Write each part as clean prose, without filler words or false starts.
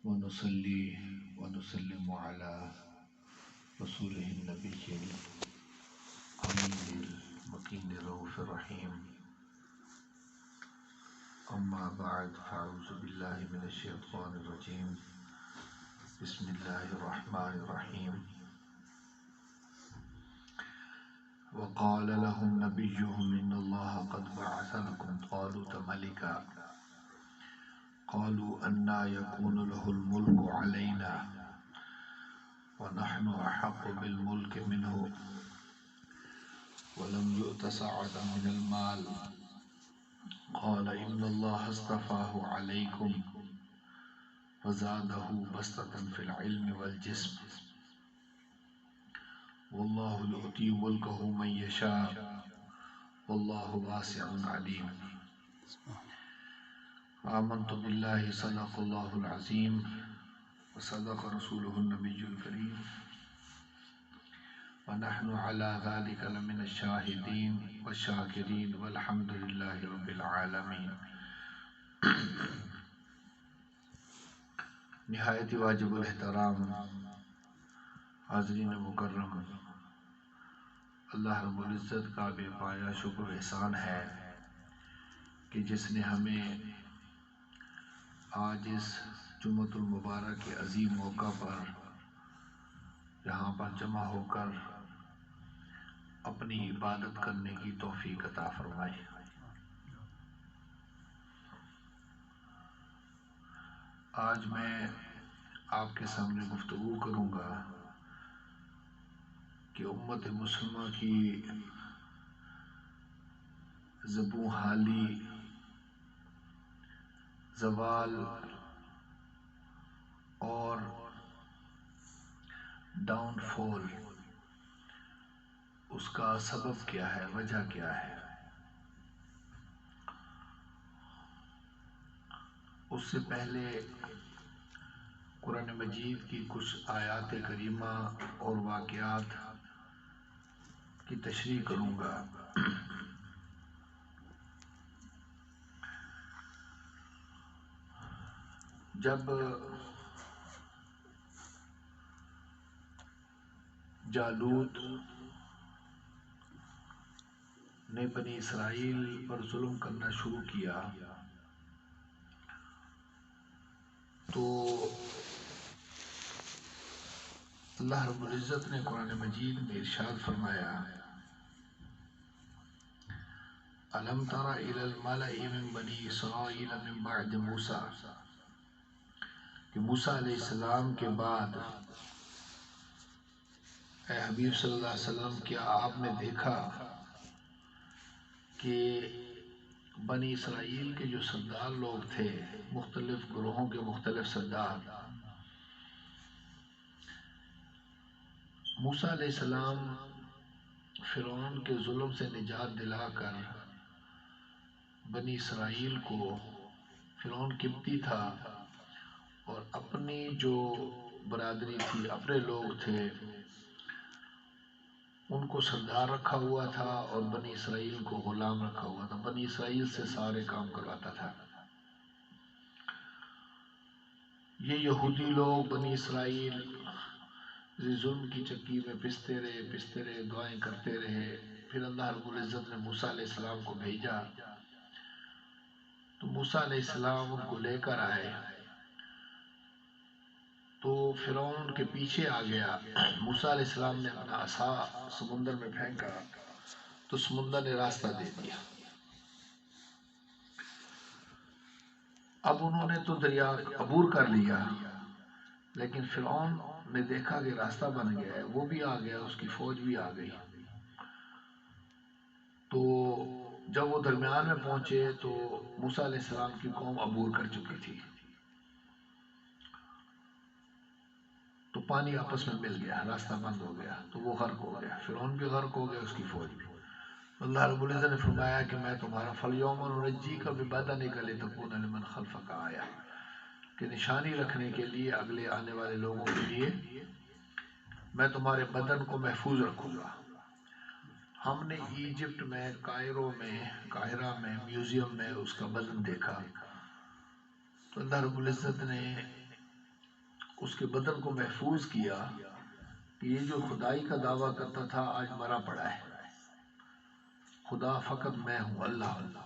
ونصلي ونسلم على رسوله النبي الأمين المكين الرؤوف الرحيم. أما بعد، فأعوذ بالله من الشيطان الرجيم. بسم الله الرحمن الرحيم. وقال لهم نبيهم إن الله قد بعث لكم طالوت ملكا قالوا أنى يكون له الملك علينا ونحن أحق بالملك منه ولم يؤت سعة من المال قال إن الله اصطفاه عليكم وزاده بسطة في العلم والجسم والله يؤتي ملكه من يشاء والله واسع عليم. آمنت بالله صدق الله العظيم وصدق رسوله النبي الكريم ونحن على ذلك لمن الشاهدين والشاكرين والحمد لله رب العالمين. نہایت واجب الاحترام حاضرین مکرم، اللہ رب العزت کا بے پایا شکر و احسان ہے کہ جس نے ہمیں آج اس جمعۃ المبارک کے عظیم موقع پر یہاں پر جمع ہو کر اپنی عبادت کرنے کی توفیق عطا فرمائی. آج میں آپ کے سامنے گفتگو کروں گا کہ امت مسلمہ کی زبوں حالی، زوال اور ڈاؤن فال، اس کا سبب کیا ہے، وجہ کیا ہے. اس سے پہلے قرآن مجید کی کچھ آیات کریمہ اور واقعات کی تشریح کروں گا. جب جالوت نے بنی اسرائیل پر ظلم کرنا شروع کیا تو اللہ رب العزت نے قرآن مجید میں ارشاد فرمایا: أَلَمْ تَرَ إِلَى الْمَلَإِ مِن بَنِي إِسْرَائِيلَ مِن بَعْدِ مُوسَىٰ، کہ موسیٰ علیہ السلام کے بعد اے حبیب صلی اللہ علیہ وسلم، کیا آپ نے دیکھا کہ بنی اسرائیل کے جو سردار لوگ تھے، مختلف گروہوں کے مختلف سردار، موسیٰ علیہ السلام فرعون کے ظلم سے نجات دلا کر بنی اسرائیل کو، فرعون قبطی تھا اور اپنی جو برادری تھی، اپنے لوگ تھے، ان کو سردار رکھا ہوا تھا اور بنی اسرائیل کو غلام رکھا ہوا تھا. بنی اسرائیل سے سارے کام کرواتا تھا. یہ یہودی لوگ بنی اسرائیل ظلم کی چکی میں پستے رہے، دعائیں کرتے رہے. پھر اللہ رب العزت نے موسیٰ علیہ السلام کو بھیجا تو موسیٰ علیہ السلام ان کو لے کر آئے تو فرعون کے پیچھے آ گیا. موسیٰ علیہ السلام نے اپنا عصا سمندر میں پھینکا تو سمندر نے راستہ دے دیا. اب انہوں نے تو دریا عبور کر لیا، لیکن فرعون نے دیکھا کہ راستہ بن گیا ہے، وہ بھی آ گیا، اس کی فوج بھی آ گئی. تو جب وہ درمیان میں پہنچے تو موسیٰ علیہ السلام کی قوم عبور کر چکی تھی، تو پانی آپس میں مل گیا، راستہ بند ہو گیا، تو وہ غرق ہو گیا، فرعون بھی غرق ہو گیا، اس کی فوج بھی. اللہ رب العزت نے فرمایا کہ میں تمہارا فَالْيَوْمَ نُنَجِّيكَ بِبَدَنِكَ لِتَكُونَ لِمَنْ خَلْفَكَ آیَةً، کہ نشانی رکھنے کے لیے اگلے آنے والے لوگوں کے لیے میں تمہارے بدن کو محفوظ رکھوں گا. ہم نے ایجپٹ میں، قاہرہ میں میوزیم میں اس کا بدن دیکھا تو اللہ رب العزت نے اس کے بدن کو محفوظ کیا کہ یہ جو خدائی کا دعویٰ کرتا تھا آج مرا پڑا ہے، خدا فقط میں ہوں، اللہ اللہ۔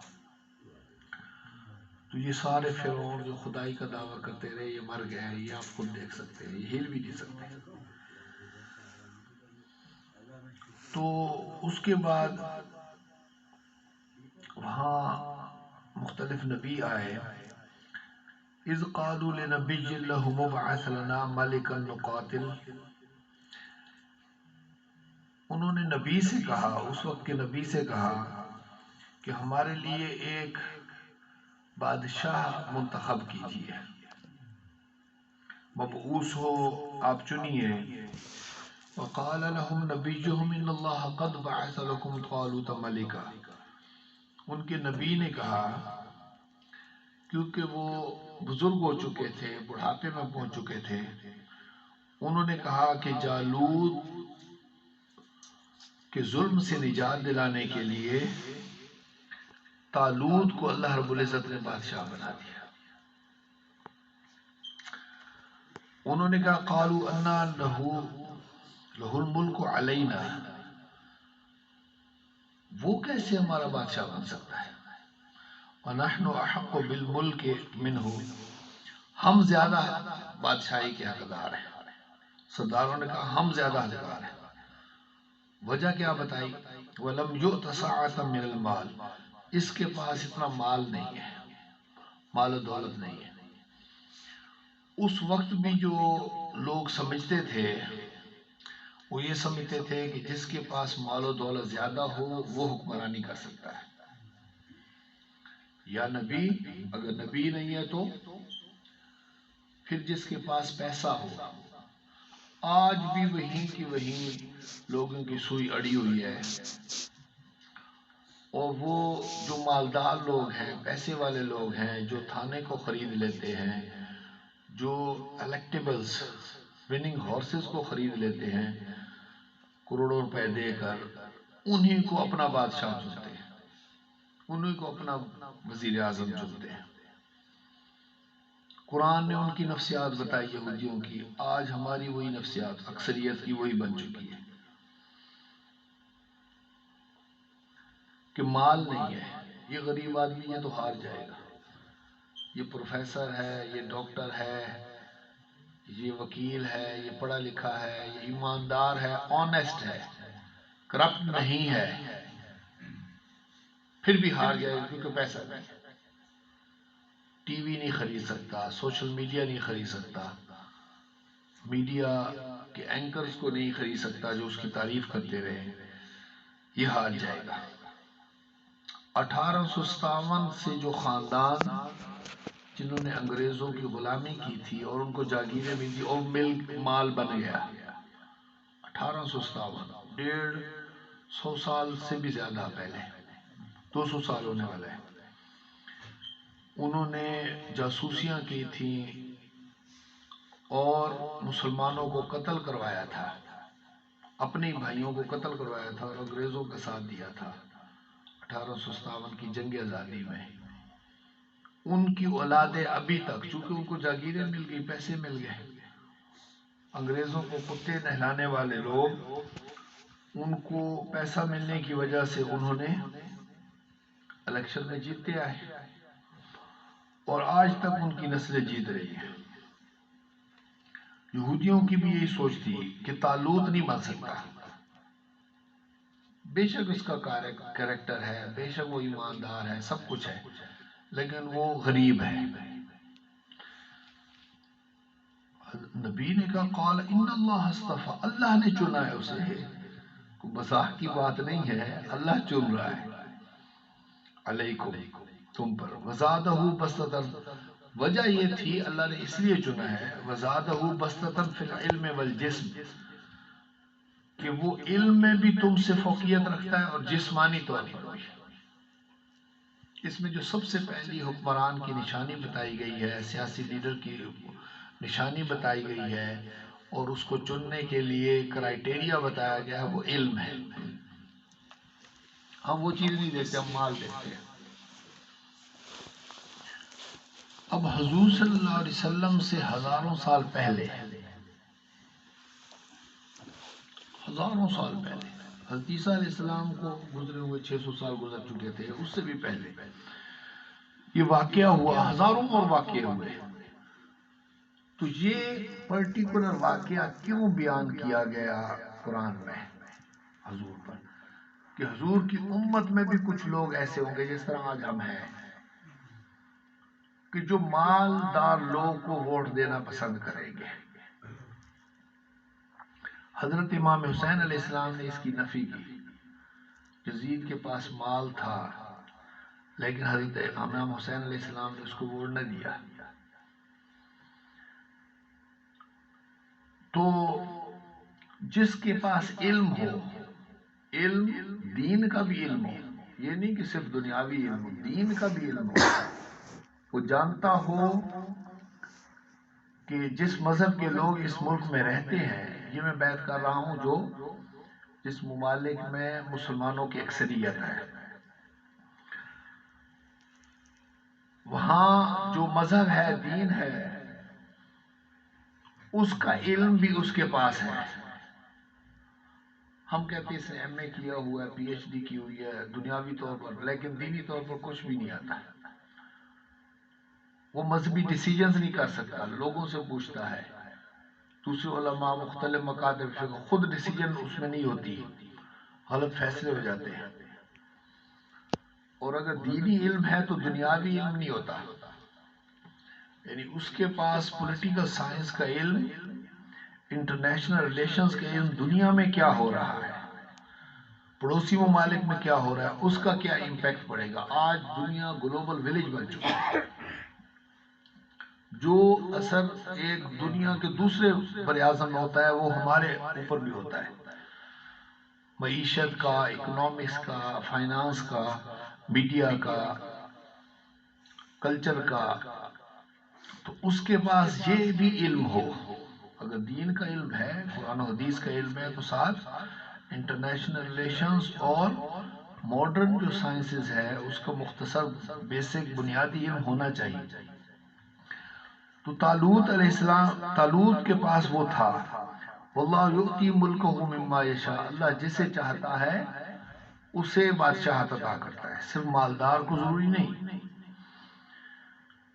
تو یہ سارے فرعون جو خدائی کا دعویٰ کرتے رہے یہ مر گئے، یہ آپ خود دیکھ سکتے ہیں، یہ ہل بھی نہیں سکتے۔ تو اس کے بعد وہاں مختلف نبی آئے، اذ قالوا لنبی له مبعث لنا ملکا نقاتل، انہوں نے نبی سے کہا، اس وقت کے نبی سے کہا کہ ہمارے لیے ایک بادشاہ منتخب کیجیے، مبعوث ہو، آپ چنیے۔ وقال لهم نبيهم ان الله قد بعث لكم طالوت ملکا، ان کے نبی نے کہا، کیونکہ وہ بزرگ ہو چکے تھے، بڑھاپے میں پہنچ چکے تھے، انہوں نے کہا کہ جالوت کے ظلم سے نجات دلانے کے لیے طالوت کو اللہ رب العزت نے بادشاہ بنا دیا۔ انہوں نے کہا قالوا انا لہ الملک علینا، وہ کیسے ہمارا بادشاہ بن سکتا ہے، وَنَحْنُ أَحَقُّ بِالْمُلْكِ مِنْهُ، ہم زیادہ بادشاہی کے حقدار ہیں۔ سرداروں نے کہا ہم زیادہ حقدار ہیں۔ وجہ کیا بتائی؟ وَلَمْ يُؤْتَ سَعَةً مِنَ الْمَالِ، اس کے پاس اتنا مال نہیں ہے، مال و دولت نہیں ہے۔ اس وقت بھی جو لوگ سمجھتے تھے وہ یہ سمجھتے تھے کہ جس کے پاس مال و دولت زیادہ ہو وہ حکمرانی کر سکتا ہے، یا نبی، اگر نبی نہیں ہے تو پھر جس کے پاس پیسہ ہو۔ آج بھی وہیں کی وہیں لوگوں کی سوئی اڑی ہوئی ہے، اور وہ جو مالدار لوگ ہیں، پیسے والے لوگ ہیں، جو تھانے کو خرید لیتے ہیں، جو الیکٹیبلز وننگ ہارسز کو خرید لیتے ہیں کروڑوں روپے دے کر، انہی کو اپنا بادشاہ چنتے ہیں، انہی کو اپنا وزیر اعظم چنتے ہیں۔ قرآن نے ان کی نفسیات بتائی یہودیوں کی، آج ہماری وہی نفسیات اکثریت کی وہی بن چکی ہے کہ مال نہیں ہے، یہ غریب آدمی یہ تو ہار جائے گا، یہ پروفیسر ہے، یہ ڈاکٹر ہے، یہ وکیل ہے، یہ پڑھا لکھا ہے، یہ ایماندار ہے، آنیسٹ ہے، کرپٹ نہیں ہے، پھر بھی ہار جائے گا کیونکہ پیسہ نہیں ہے۔ ٹی وی نہیں خرید سکتا، سوشل میڈیا نہیں خرید سکتا، میڈیا کے اینکرز کو نہیں خرید سکتا جو اس کی تعریف کرتے رہے، یہ ہار جائے گا۔ 1857 سے جو خاندان جنہوں نے انگریزوں کی غلامی کی تھی اور ان کو جاگیریں ملی اور ملک مال بن گیا، 1857، 150 سال سے بھی زیادہ پہلے، 200 سال ہونے والے ہیں، انہوں نے جاسوسیاں کی تھیں اور مسلمانوں کو قتل کروایا تھا، اپنے بھائیوں کو قتل کروایا تھا اور انگریزوں کا ساتھ دیا تھا 1857 کی جنگ آزادی میں۔ ان کی اولادیں ابھی تک، چونکہ ان کو جاگیریں مل گئی، پیسے مل گئے، انگریزوں کو کتے نہلانے والے لوگ ان کو پیسہ ملنے کی وجہ سے انہوں نے الیکشن میں جیتتے آئے اور آج تک ان کی نسلیں جیت رہی ہیں۔ یہودیوں کی بھی یہی سوچ تھی کہ طالوت نہیں بن سکتا، بے شک اس کا کریکٹر ہے، بے شک وہ ایماندار ہے، سب کچھ ہے، لیکن وہ غریب ہے۔ نبی نے کہا قال ان اللہ اصطفیٰ، اللہ نے چنا ہے اسے، کوئی مزاح کی بات نہیں ہے، اللہ چن رہا ہے، علیکم، تم پر، وزادہ بسطۃ، وجہ یہ تھی اللہ نے اس لیے چنا ہے، وزادہ بسطۃ فی العلم والجسم، کہ وہ علم میں بھی تم سے فوقیت رکھتا ہے اور جسمانی طور پر بھی۔ اس میں جو سب سے پہلی حکمران کی نشانی بتائی گئی ہے، سیاسی لیڈر کی نشانی بتائی گئی ہے اور اس کو چننے کے لیے کرائیٹیریا بتایا گیا ہے، وہ علم ہے۔ ہم وہ چیز نہیں دیکھتے، ہم مال دیکھتے ہیں۔ اب حضور صلی اللہ علیہ وسلم سے ہزاروں سال پہلے حضرت عیسیٰ علیہ السلام کو گزرے ہوئے 600 سال گزر چکے تھے، اس سے بھی پہلے یہ واقعہ ہوا، ہزاروں اور واقعے ہوئے. تو یہ پرٹیکولر واقعہ کیوں بیان کیا گیا قرآن میں حضور پر؟ کہ حضور کی امت میں بھی کچھ لوگ ایسے ہوں گے جس طرح آج ہم ہیں، کہ جو مالدار لوگ کو ووٹ دینا پسند کریں گے. حضرت امام حسین علیہ السلام نے اس کی نفی کی. یزید کے پاس مال تھا لیکن حضرت امام حسین علیہ السلام نے اس کو ووٹ نہ دیا. تو جس کے پاس علم ہو، علم دین کا بھی علم ہو، یہ نہیں کہ صرف دنیاوی علم ہو، دین کا بھی علم ہو، وہ جانتا ہو کہ جس مذہب کے لوگ اس ملک میں رہتے ہیں، یہ میں بات کر رہا ہوں جو جس ممالک میں مسلمانوں کی اکثریت ہے، وہاں جو مذہب ہے، دین ہے، اس کا علم بھی اس کے پاس ہے. ہم کہتے ہیں اس نے ایم اے کیا ہوا ہے، پی ایچ ڈی کی ہوئی ہے دنیاوی طور پر، لیکن دینی طور پر کچھ بھی نہیں آتا. وہ مذہبی ڈیسیجنز نہیں کر سکتا، لوگوں سے پوچھتا ہے. دوسرے علماء مختلف مکاتب فقہ، خود ڈیسیجن اس میں نہیں ہوتی، غلط فیصلے ہو جاتے ہیں. اور اگر دینی علم ہے تو دنیاوی علم نہیں ہوتا. یعنی اس کے پاس پولیٹیکل سائنس کا علم، انٹرنیشنل ریلیشنز کا علم، دنیا میں کیا ہو رہا ہے، پڑوسی ممالک میں کیا ہو رہا ہے، اس کا کیا امپیکٹ پڑے گا. آج دنیا گلوبل ولیج بن چکی ہے. جو اثر ایک دنیا کے دوسرے بر اعظم میں ہوتا ہے وہ ہمارے اوپر بھی ہوتا ہے، معیشت کا، اکنامکس کا، فائنانس کا، میڈیا کا، کلچر کا. تو اس کے پاس یہ بھی علم ہو، اگر دین کا علم ہے، قرآن و حدیث کا علم ہے، تو ساتھ انٹرنیشنل ریلیشنز اور ماڈرن جو سائنسز ہے اس کا مختصر بیسک بنیادی علم ہونا چاہیے. تو طالوت علیہ السلام، طالوت کے پاس وہ تھا. واللہ یؤتی ملکہ مما یشاء، اللہ جسے چاہتا ہے اسے بادشاہت عطا کرتا ہے، صرف مالدار کو ضروری نہیں.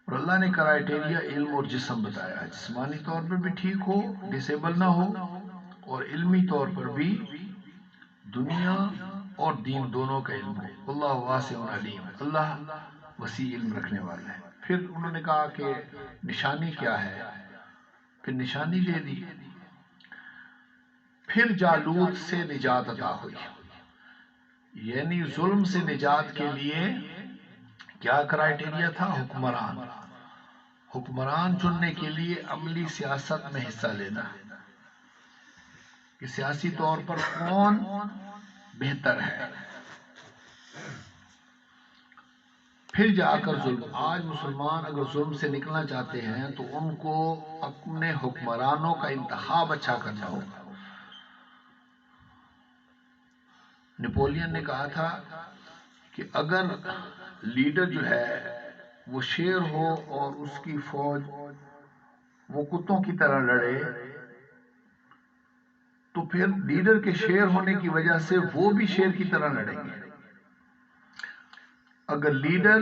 اور اللہ نے کرائیٹیریا علم اور جسم بتایا، جسمانی طور پر بھی ٹھیک ہو، ڈسیبل نہ ہو، اور علمی طور پر بھی دنیا اور دین دونوں کا علم ہو. اللہ واسع علیم، اللہ وسیع علم رکھنے والا ہے. پھر انہوں نے کہا کہ نشانی کیا ہے، پھر نشانی دے دی. پھر جالوت سے نجات عطا ہوئی. یعنی ظلم سے نجات کے لیے کیا کرائیٹیریا تھا؟ حکمران چننے کے لیے عملی سیاست میں حصہ لینا، کہ سیاسی طور پر کون بہتر ہے. پھر جا کر ظلم. آج مسلمان اگر ظلم سے نکلنا چاہتے ہیں تو ان کو اپنے حکمرانوں کا انتخاب اچھا کرنا ہوگا. نیپولین نے کہا تھا کہ اگر لیڈر جو ہے وہ شیر ہو اور اس کی فوج وہ کتوں کی طرح لڑے، تو پھر لیڈر کے شیر ہونے کی وجہ سے وہ بھی شیر کی طرح لڑیں گے. اگر لیڈر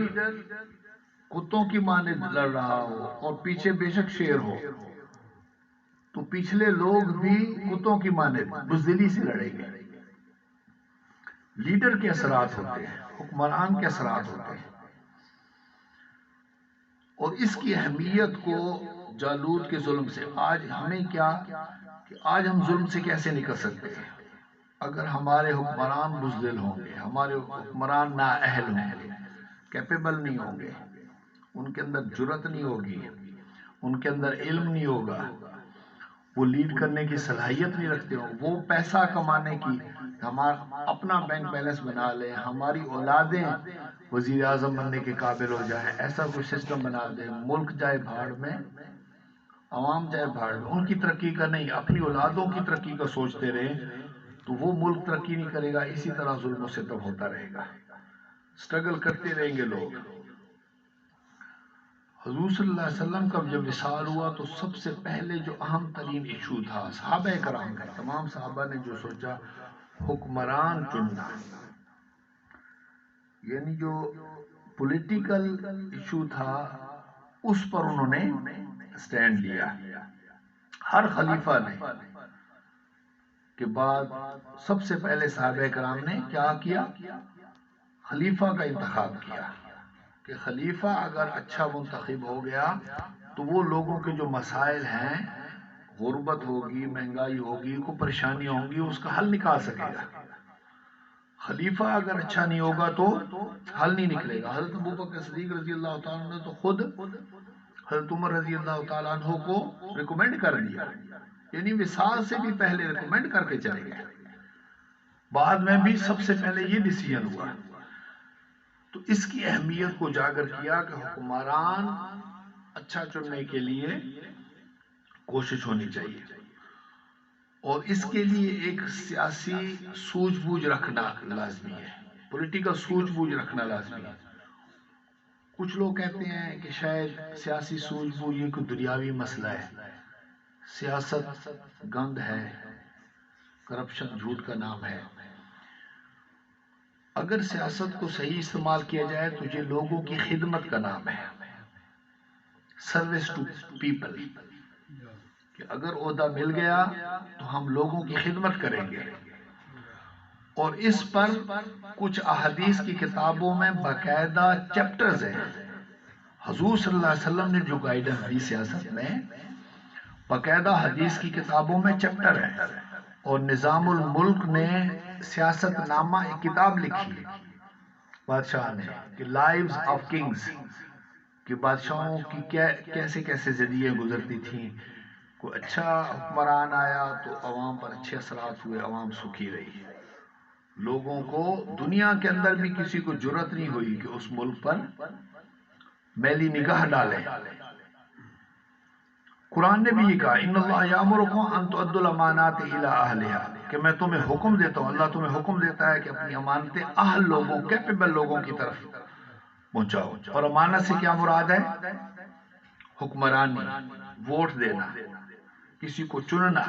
کتوں کی مانند لڑ رہا ہو اور پیچھے بے شک شیر ہو تو پچھلے لوگ بھی کتوں کی مانند بزدلی سے لڑیں گے. لیڈر کے اثرات ہوتے ہیں، حکمران کے اثرات ہوتے ہیں. اور اس کی اہمیت کو جالوت کے ظلم سے، آج ہمیں کیا کہ آج ہم ظلم سے کیسے نکل سکتے ہیں؟ اگر ہمارے حکمران بزدل ہوں گے، ہمارے حکمران نااہل ہوں گے، کیپیبل نہیں ہوں گے، ان کے اندر جرت نہیں ہوگی، ان کے اندر علم نہیں ہوگا، وہ لیڈ کرنے کی صلاحیت نہیں رکھتے ہوں، وہ پیسہ کمانے کی، ہمارا اپنا بینک بیلنس بنا لیں، ہماری اولادیں وزیر اعظم بننے کے قابل ہو جائیں، ایسا کوئی سسٹم بنا دیں، ملک جائے بھاڑ میں، عوام جائے بھاڑ میں، ان کی ترقی کا نہیں، اپنی اولادوں کی ترقی کا سوچتے رہیں، تو وہ ملک ترقی نہیں کرے گا. اسی طرح ظلم و ستم ہوتا رہے گا، سٹرگل کرتے رہیں گے لوگ. حضور صلی اللہ علیہ وسلم کا جب وصال ہوا تو سب سے پہلے جو اہم ترین ایشو تھا صحابہ کرام کا، تمام صحابہ نے جو سوچا حکمران چننا، یعنی جو پولیٹیکل ایشو تھا اس پر انہوں نے سٹینڈ لیا۔ ہر خلیفہ نے کے بعد سب سے پہلے صحابہ کرام نے کیا کیا؟ خلیفہ کا انتخاب کیا کہ خلیفہ اگر اچھا منتخب ہو گیا تو وہ لوگوں کے جو مسائل ہیں، غربت ہوگی، مہنگائی ہوگی، کوئی پریشانیاں ہوں گی، اس کا حل نکال سکے گا۔ خلیفہ اگر اچھا نہیں ہوگا تو حل نہیں نکلے گا۔ حضرت ابوبکر صدیق رضی اللہ تعالیٰ عنہ نے تو خود حضرت عمر رضی اللہ تعالیٰ عنہ کو ریکمینڈ کر دیا، یعنی وصال سے بھی پہلے ریکمینڈ کر کے چلے گئے، بعد میں بھی سب سے پہلے یہ ڈیسیژن ہوا۔ تو اس کی اہمیت کو اجاگر کیا کہ حکمران اچھا چننے کے لیے کوشش ہونی چاہیے، اور اس کے لیے ایک سیاسی سوجھ بوجھ رکھنا لازمی ہے، پولیٹیکل سوجھ بوجھ رکھنا لازمی ہے۔ کچھ لوگ کہتے ہیں کہ شاید سیاسی سوجھ بوجھ یہ کوئی دنیاوی مسئلہ ہے، سیاست گند ہے، کرپشن جھوٹ کا نام ہے۔ اگر سیاست کو صحیح استعمال کیا جائے تو یہ لوگوں کی خدمت کا نام ہے، سروس ٹو پیپل، کہ اگر عہدہ مل گیا تو ہم لوگوں کی خدمت کریں گے۔ اور اس پر کچھ احادیث کی کتابوں میں باقاعدہ چیپٹرز ہیں۔ حضور صلی اللہ علیہ وسلم نے جو گائیڈنس دی سیاست میں، باقاعدہ حدیث کی کتابوں میں چیپٹر ہے، اور نظام الملک نے سیاست نامہ ایک کتاب لکھی بادشاہ نے کہ لائیوز آف کنگز، کہ بادشاہوں کی کیسے کیسے زندگیاں گزرتی تھیں۔ کوئی اچھا حکمران آیا تو عوام پر اچھے اثرات ہوئے، عوام سکھی رہی، لوگوں کو دنیا کے اندر بھی کسی کو جرأت نہیں ہوئی کہ اس ملک پر میلی نگاہ ڈالے۔ قرآن نے بھی یہ کہا ان اللہ یامرکم ان تؤدوا الامانات الی اہلھا، کہ میں تمہیں حکم دیتا ہوں، اللہ تمہیں حکم دیتا ہے کہ اپنی امانتیں اہل لوگوں، کیپیبل لوگوں کی طرف پہنچاؤ۔ اور امانت سے کیا مراد ہے؟ حکمرانی، ووٹ دینا، کسی کو چننا۔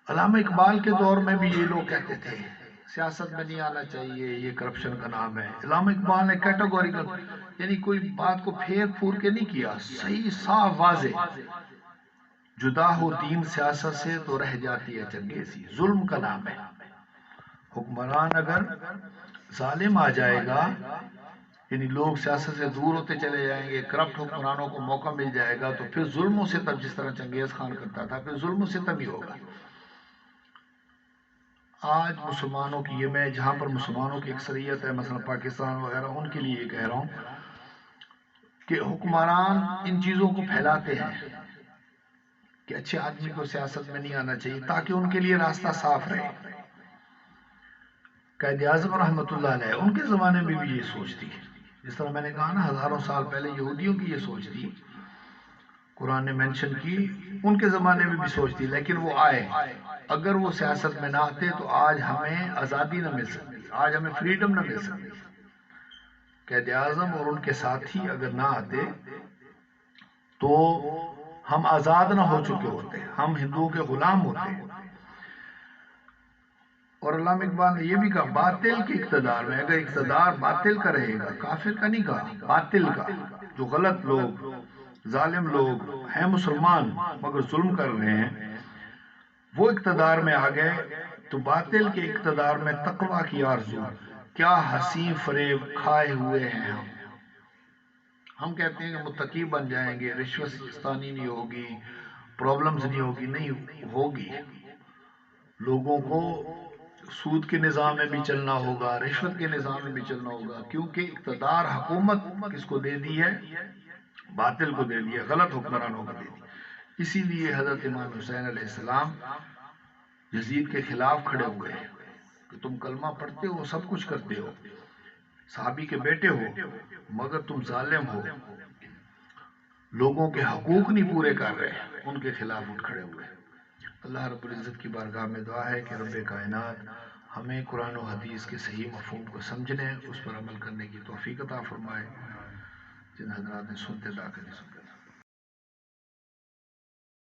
علامہ اقبال کے دور میں بھی یہ لوگ کہتے تھے سیاست میں نہیں آنا چاہیے، یہ کرپشن کا نام ہے۔ علامہ اقبال نے کیٹیگوریکل، یعنی کوئی بات کو پھیر پھور کے نہیں کیا، صحیح صاف واضح، جدا ہو دین سیاست سے تو رہ جاتی ہے چنگیزی، ظلم کا نام ہے۔ حکمران اگر ظالم آ جائے گا، یعنی لوگ سیاست سے دور ہوتے چلے جائیں گے، کرپٹ حکمرانوں کو موقع مل جائے گا، تو پھر ظلم و ستم، جس طرح چنگیز خان کرتا تھا، پھر ظلم و ستم ہی ہوگا۔ آج مسلمانوں کی، یہ میں جہاں پر مسلمانوں کی اکثریت ہے، مثلا پاکستان وغیرہ، ان کے لیے یہ کہہ رہا ہوں کہ حکمران ان چیزوں کو پھیلاتے ہیں کہ اچھے آدمی کو سیاست میں نہیں آنا چاہیے تاکہ ان کے لیے راستہ صاف رہے۔ قائد اعظم رحمۃ اللہ علیہ، ان کے زمانے میں بھی یہ سوچ تھی، جس طرح میں نے کہا نا ہزاروں سال پہلے یہودیوں کی یہ سوچ تھی، قرآن نے مینشن کی، ان کے زمانے میں بھی سوچ تھی، لیکن وہ آئے۔ اگر وہ سیاست میں نہ آتے تو آج ہمیں آزادی نہ مل سکتی، آج ہمیں فریڈم نہ مل سکتی۔ قائد اعظم اور ان کے ساتھی اگر نہ آتے تو ہم آزاد نہ ہو چکے ہوتے، ہم ہندوؤں کے غلام ہوتے۔ اور علامہ اقبال نے یہ بھی کہا باطل کے اقتدار میں، اگر اقتدار باطل کا رہے گا، کافر کا نہیں کہا، باطل کا، جو غلط لوگ، ظالم لوگ ہیں، مسلمان مگر ظلم کر رہے ہیں، وہ اقتدار میں آ گئے تو باطل کے اقتدار میں تقویٰ کی آرزو، کیا حسین فریب کھائے ہوئے ہیں ہم کہتے ہیں کہ متقی بن جائیں گے، رشوت ستانی نہیں ہوگی، پرابلمز نہیں ہوگی، نہیں ہوگی۔ لوگوں کو سود کے نظام میں بھی چلنا ہوگا، رشوت کے نظام میں بھی چلنا ہوگا، کیونکہ اقتدار حکومت کس کو دے دی ہے؟ باطل کو دے دی ہے، غلط حکمرانوں کو دے دی۔ اسی لیے حضرت امام حسین علیہ السلام یزید کے خلاف کھڑے ہوئے کہ تم کلمہ پڑھتے ہو، سب کچھ کرتے ہو، صحابی کے بیٹے ہو، مگر تم ظالم ہو، لوگوں کے حقوق نہیں پورے کر رہے، ان کے خلاف اٹھ کھڑے ہوئے۔ اللہ رب العزت کی بارگاہ میں دعا ہے کہ رب کائنات ہمیں قرآن و حدیث کے صحیح مفہوم کو سمجھنے، اس پر عمل کرنے کی توفیق عطا فرمائے۔ جن حضرات نے سنتے داخل نہیں سن